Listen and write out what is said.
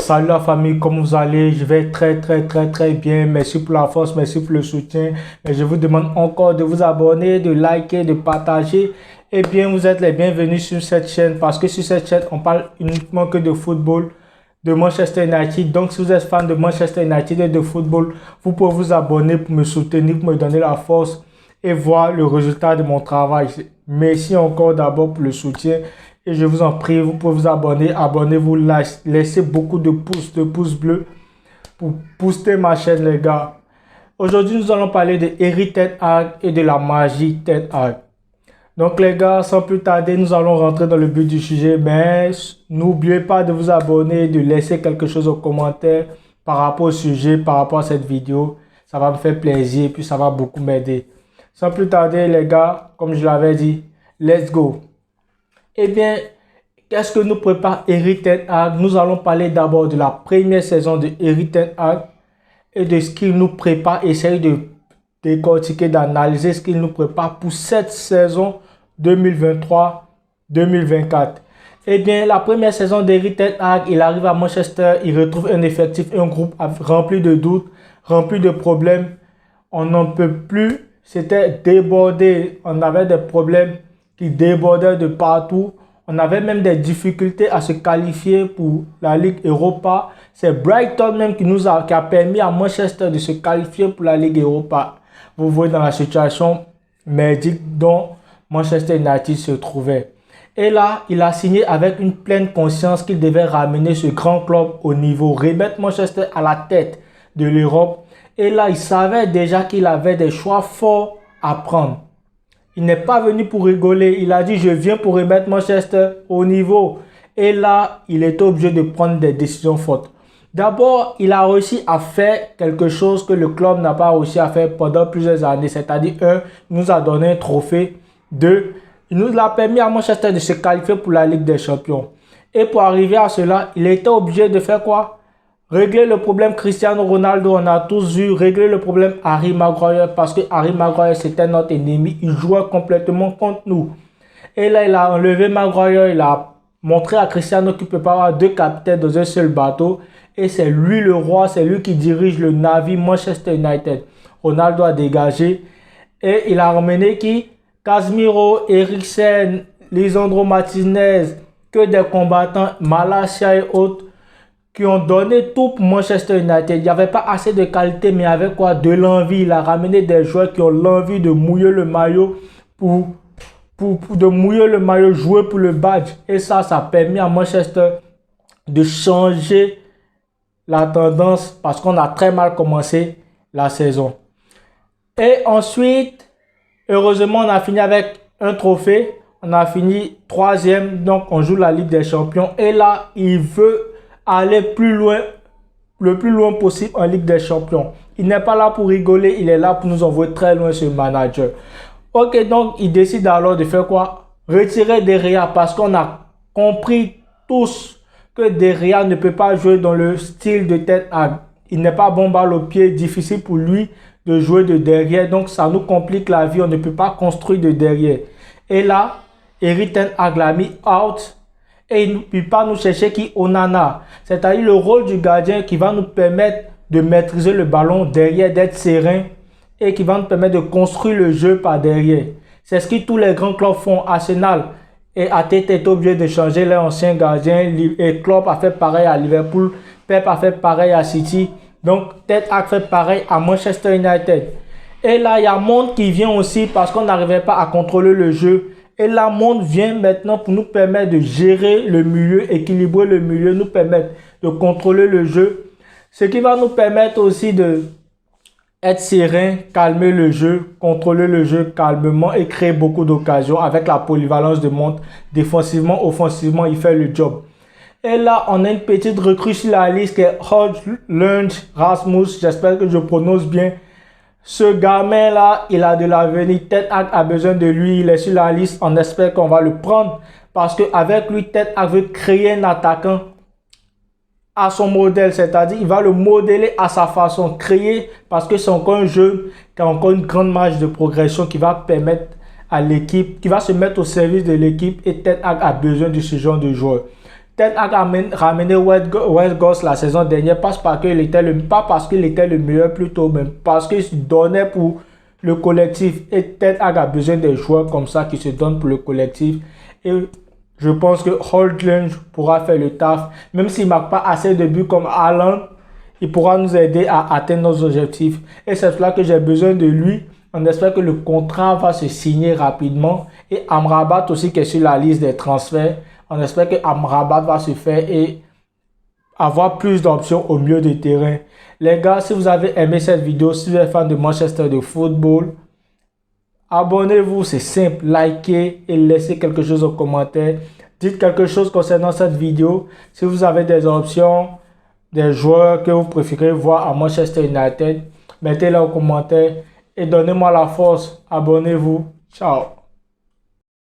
Salut la famille, comment vous allez? Je vais très bien. Merci pour la force, merci pour le soutien. Et je vous demande encore de vous abonner, de liker, de partager. Eh bien, vous êtes les bienvenus sur cette chaîne parce que sur cette chaîne, on parle uniquement que de football, de Manchester United. Donc, si vous êtes fan de Manchester United et de football, vous pouvez vous abonner pour me soutenir, pour me donner la force et voir le résultat de mon travail. Merci encore d'abord pour le soutien. Et je vous en prie, vous pouvez vous abonner, abonnez-vous, laissez beaucoup de pouces bleus pour booster ma chaîne les gars. Aujourd'hui, nous allons parler de Erik ten Hag et de la magie ten Hag. Donc les gars, sans plus tarder, nous allons rentrer dans le but du sujet. Mais n'oubliez pas de vous abonner, de laisser quelque chose au commentaire par rapport au sujet, par rapport à cette vidéo. Ça va me faire plaisir et puis ça va beaucoup m'aider. Sans plus tarder les gars, comme je l'avais dit, let's go. Eh bien, qu'est-ce que nous prépare Erik ten Hag? Nous allons parler d'abord de la première saison de Erik ten Hag et de ce qu'il nous prépare. Essayer de décortiquer, d'analyser ce qu'il nous prépare pour cette saison 2023-2024. Eh bien, la première saison d'Erik ten Hag, il arrive à Manchester, il retrouve un effectif, un groupe rempli de doutes, rempli de problèmes. On n'en peut plus, c'était débordé, on avait des problèmes qui débordaient de partout. On avait même des difficultés à se qualifier pour la Ligue Europa. C'est Brighton même qui a permis à Manchester de se qualifier pour la Ligue Europa. Vous voyez dans la situation merdique dont Manchester United se trouvait. Et là, il a signé avec une pleine conscience qu'il devait ramener ce grand club au niveau, remettre Manchester à la tête de l'Europe. Et là, il savait déjà qu'il avait des choix forts à prendre. Il n'est pas venu pour rigoler. Il a dit, je viens pour remettre Manchester au niveau. Et là, il était obligé de prendre des décisions fortes. D'abord, il a réussi à faire quelque chose que le club n'a pas réussi à faire pendant plusieurs années. C'est-à-dire, un, il nous a donné un trophée. Deux, il nous a permis à Manchester de se qualifier pour la Ligue des Champions. Et pour arriver à cela, il était obligé de faire quoi? Régler le problème Cristiano Ronaldo, on a tous vu. Régler le problème Harry Maguire parce que Harry Maguire c'était notre ennemi. Il jouait complètement contre nous. Et là, il a enlevé Maguire. Il a montré à Cristiano qu'il ne peut pas avoir deux capitaines dans un seul bateau. Et c'est lui le roi, c'est lui qui dirige le navire Manchester United. Ronaldo a dégagé. Et il a ramené qui? Casemiro, Eriksen, Lisandro Martinez, que des combattants, Malacia et autres, qui ont donné tout pour Manchester United. Il n'y avait pas assez de qualité, mais avec quoi? De l'envie. Il a ramené des joueurs qui ont l'envie de mouiller le maillot jouer pour le badge. Et ça a permis à Manchester de changer la tendance parce qu'on a très mal commencé la saison. Et ensuite, heureusement, on a fini avec un trophée. On a fini 3e, donc on joue la Ligue des Champions. Et là, il veut aller plus loin, le plus loin possible en Ligue des Champions. Il n'est pas là pour rigoler, il est là pour nous envoyer très loin ce manager. Ok, donc il décide alors de faire quoi? Retirer De Gea parce qu'on a compris tous que De Gea ne peut pas jouer dans le style de ten Hag. Il n'est pas bon balle au pied, difficile pour lui de jouer de derrière. Donc ça nous complique la vie, on ne peut pas construire de derrière. Et là, Erik ten Hag l'a mis out. Et il ne peut pas nous chercher qui Onana. C'est-à-dire le rôle du gardien qui va nous permettre de maîtriser le ballon derrière, d'être serein et qui va nous permettre de construire le jeu par derrière. C'est ce que tous les grands clubs font. Arsenal et Arteta est obligé de changer les anciens gardiens. Et Klopp a fait pareil à Liverpool. Pep a fait pareil à City. Donc Ten Hag fait pareil à Manchester United. Et là, il y a Monde qui vient aussi parce qu'on n'arrivait pas à contrôler le jeu. Et la Monde vient maintenant pour nous permettre de gérer le milieu, équilibrer le milieu, nous permettre de contrôler le jeu. Ce qui va nous permettre aussi de être serein, calmer le jeu, contrôler le jeu calmement et créer beaucoup d'occasions avec la polyvalence de Monde. Défensivement, offensivement, il fait le job. Et là, on a une petite recrue sur la liste qui est Højlund Rasmus. J'espère que je prononce bien. Ce gamin-là, il a de l'avenir. Ten Hag a besoin de lui. Il est sur la liste. On espère qu'on va le prendre. Parce qu'avec lui, Ten Hag veut créer un attaquant à son modèle. C'est-à-dire, il va le modeler à sa façon. Créer, parce que c'est encore un jeune qui a encore une grande marge de progression qui va permettre à l'équipe, qui va se mettre au service de l'équipe. Et Ten Hag a besoin de ce genre de joueur. Ten Hag a ramené West Goss la saison dernière, pas parce qu'il était le meilleur plutôt, mais parce qu'il se donnait pour le collectif. Et Ten Hag a besoin des joueurs comme ça qui se donnent pour le collectif. Et je pense que Højlund pourra faire le taf. Même s'il ne marque pas assez de buts comme Haaland, il pourra nous aider à atteindre nos objectifs. Et c'est cela que j'ai besoin de lui. On espère que le contrat va se signer rapidement. Et Amrabat aussi qui est sur la liste des transferts. On espère que Amrabat va se faire et avoir plus d'options au milieu de terrain. Les gars, si vous avez aimé cette vidéo, si vous êtes fan de Manchester de football, abonnez-vous, c'est simple. Likez et laissez quelque chose en commentaire. Dites quelque chose concernant cette vidéo. Si vous avez des options, des joueurs que vous préférez voir à Manchester United, mettez-les en commentaire et donnez-moi la force. Abonnez-vous. Ciao.